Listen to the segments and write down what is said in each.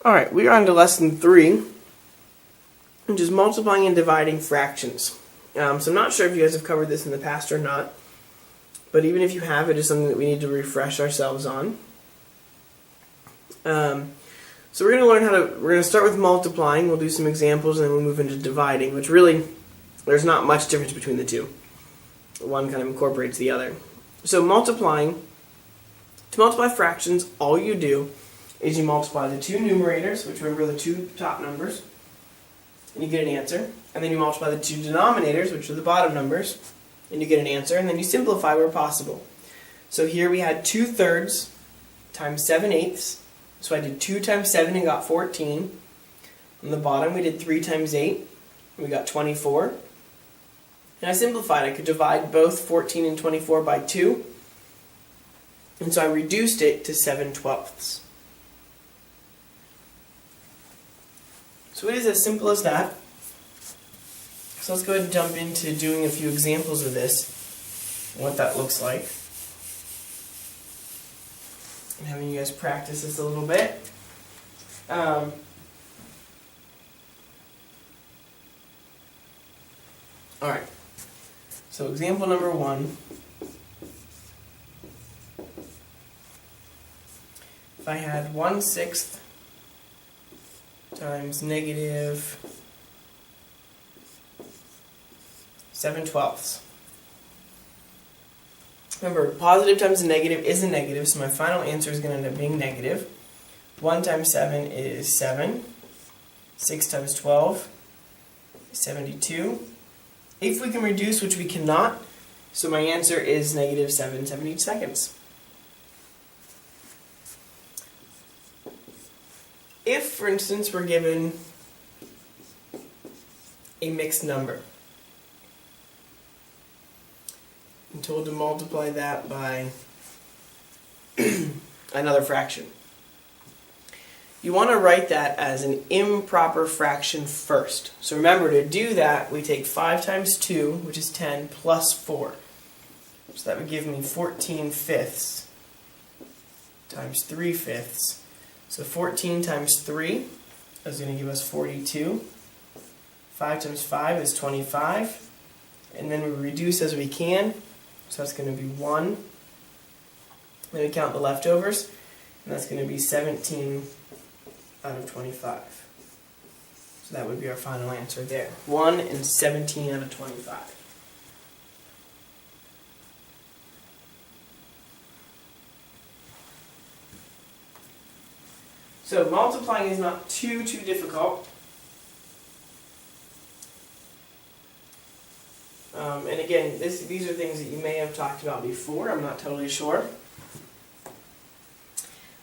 Alright, we are on to lesson 3, which is multiplying and dividing fractions. So I'm not sure if you guys have covered this in the past or not, but even if you have, it is something that we need to refresh ourselves on. So we're going to start with multiplying, we'll do some examples, and then we'll move into dividing, which really, there's not much difference between the two. One kind of incorporates the other. So multiplying, to multiply fractions, all you do is you multiply the two numerators, which remember are the two top numbers, and you get an answer. And then you multiply the two denominators, which are the bottom numbers, and you get an answer. And then you simplify where possible. So here we had 2/3 times 7/8. So I did 2 times 7 and got 14. On the bottom we did 3 times 8, and we got 24. And I simplified. I could divide both 14 and 24 by 2. And so I reduced it to 7/12. So it is as simple as that. So let's go ahead and jump into doing a few examples of this, and what that looks like. And having you guys practice this a little bit. Alright, so example number 1. If I had 1/6 times negative 7/12. Remember, positive times a negative is a negative, so my final answer is going to end up being negative. 1 times 7 is 7. 6 times 12 is 72. If we can reduce, which we cannot, so my answer is negative 7/72. If, for instance, we're given a mixed number, I'm told to multiply that by another fraction. You want to write that as an improper fraction first. So remember, to do that, we take 5 times 2, which is 10, plus 4. So that would give me 14/5 times 3/5. So 14 times 3 is going to give us 42. 5 times 5 is 25. And then we reduce as we can. So that's going to be 1. Then we count the leftovers. And that's going to be 17 out of 25. So that would be our final answer there. 1 and 17 out of 25. So multiplying is not too difficult. And again, these are things that you may have talked about before. I'm not totally sure.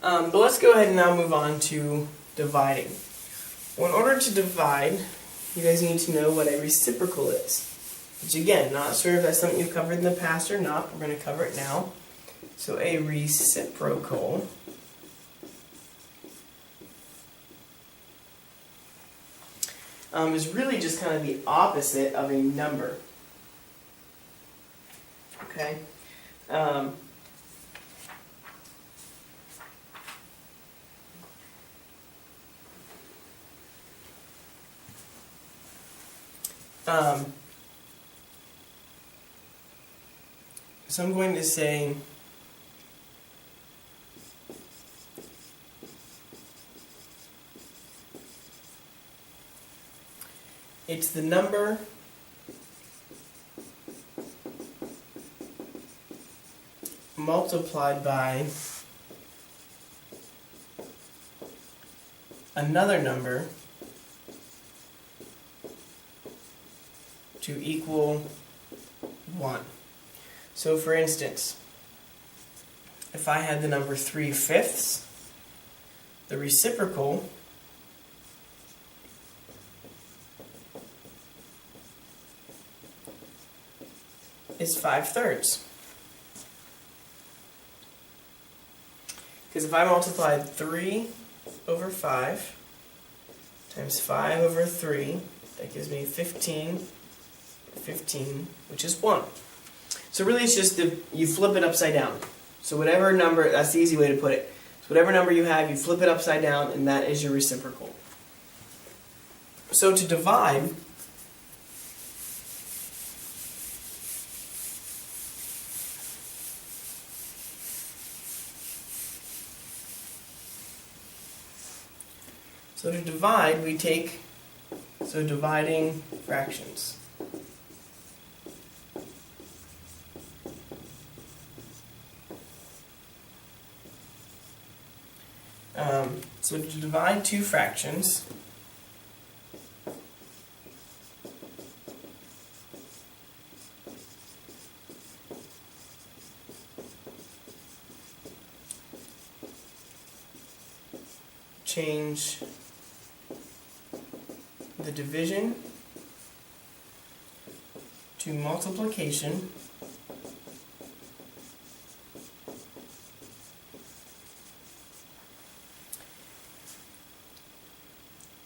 But let's go ahead and now move on to dividing. Well, in order to divide, you guys need to know what a reciprocal is. Which again, not sure if that's something you've covered in the past or not. We're going to cover it now. So a reciprocal is really just kind of the opposite of a number. Okay? So I'm going to say it's the number multiplied by another number to equal 1. So for instance, if I had the number 3/5, the reciprocal is 5/3. Because if I multiplied 3 over 5 times 5 over 3, that gives me 15, which is 1. So really it's just you flip it upside down. So whatever number, that's the easy way to put it. So whatever number you have, you flip it upside down, and that is your reciprocal. So to divide, we take, dividing fractions. So to divide two fractions, change the division to multiplication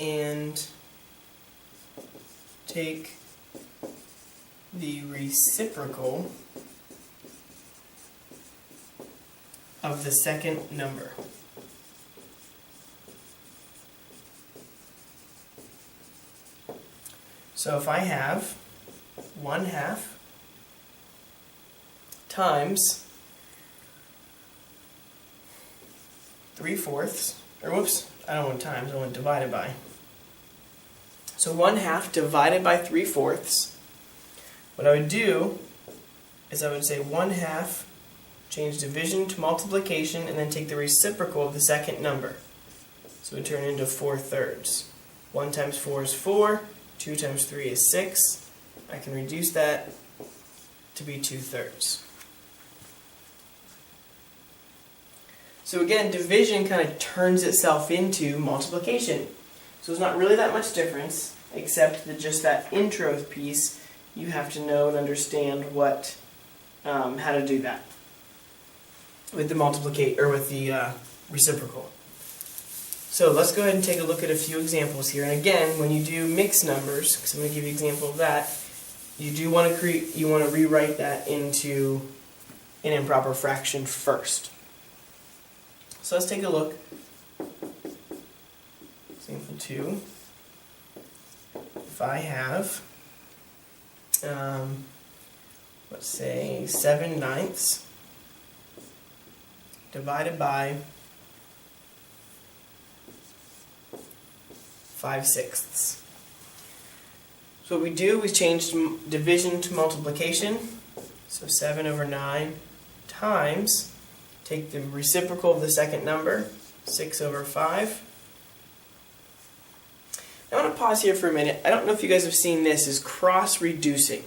and take the reciprocal of the second number. So if I have 1/2 times 3/4, or whoops, I don't want times, I want divided by. So 1/2 divided by 3/4, what I would do is I would say 1/2, change division to multiplication, and then take the reciprocal of the second number. So it would turn into 4/3. 1 times 4 is 4. 2 times 3 is 6. I can reduce that to be 2/3. So again, division kind of turns itself into multiplication. So there's not really that much difference, except that just that intro piece, you have to know and understand how to do that with the reciprocal. So let's go ahead and take a look at a few examples here. And again, when you do mixed numbers, because I'm going to give you an example of that, you want to rewrite that into an improper fraction first. So let's take a look. Example 2. If I have, let's say 7/9 divided by 5/6. So what we do is change division to multiplication. So 7/9 times, take the reciprocal of the second number, 6/5. Now I want to pause here for a minute. I don't know if you guys have seen this, is cross-reducing.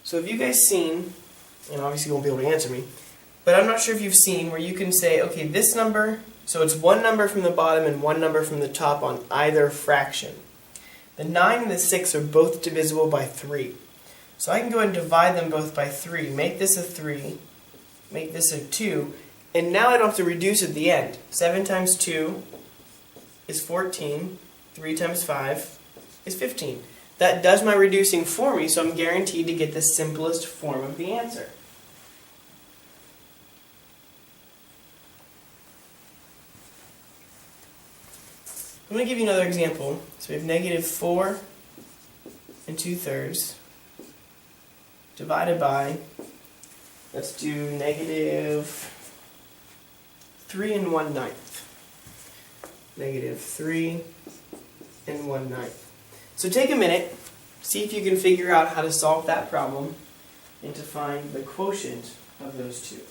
So have you guys seen, and obviously you won't be able to answer me, but I'm not sure if you've seen where you can say, okay, this number, so it's one number from the bottom and one number from the top on either fraction. The 9 and the 6 are both divisible by 3. So I can go ahead and divide them both by 3. Make this a 3, make this a 2, and now I don't have to reduce at the end. 7 times 2 is 14, 3 times 5 is 15. That does my reducing for me, so I'm guaranteed to get the simplest form of the answer. I'm going to give you another example. So we have -4 2/3 divided by, let's do -3 1/9. -3 1/9. So take a minute, see if you can figure out how to solve that problem and to find the quotient of those two.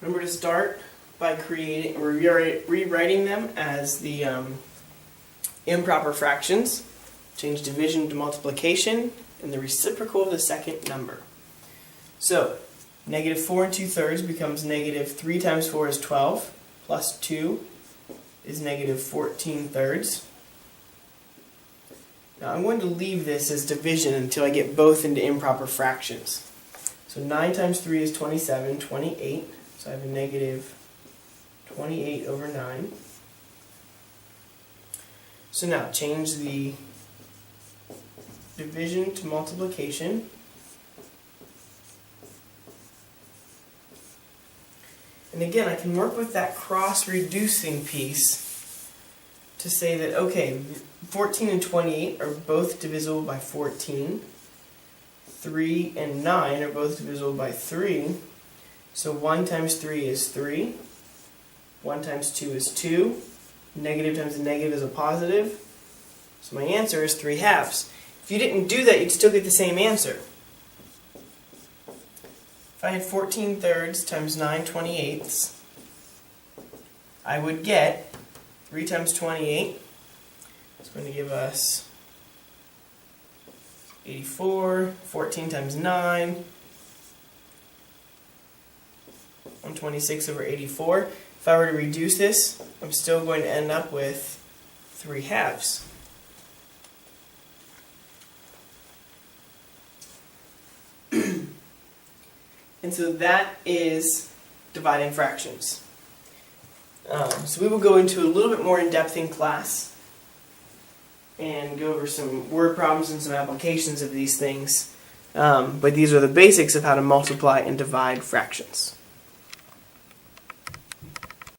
Remember to start by rewriting them as the improper fractions. Change division to multiplication and the reciprocal of the second number. So, -4 2/3 becomes -3 times 4 is 12, plus 2 is -14/3. Now I'm going to leave this as division until I get both into improper fractions. So 9 times 3 is 27, 28. So I have a negative 28 over 9. So now change the division to multiplication. And again, I can work with that cross-reducing piece to say that, okay, 14 and 28 are both divisible by 14. 3 and 9 are both divisible by 3. So 1 times 3 is 3. 1 times 2 is 2. Negative times a negative is a positive. So my answer is 3/2. If you didn't do that, you'd still get the same answer. If I had 14 thirds times 9 28ths, I would get 3 times 28. It's going to give us 84. 14 times 9. 126 over 84. If I were to reduce this, I'm still going to end up with 3/2. And so that is dividing fractions. So we will go into a little bit more in depth in class and go over some word problems and some applications of these things. But these are the basics of how to multiply and divide fractions.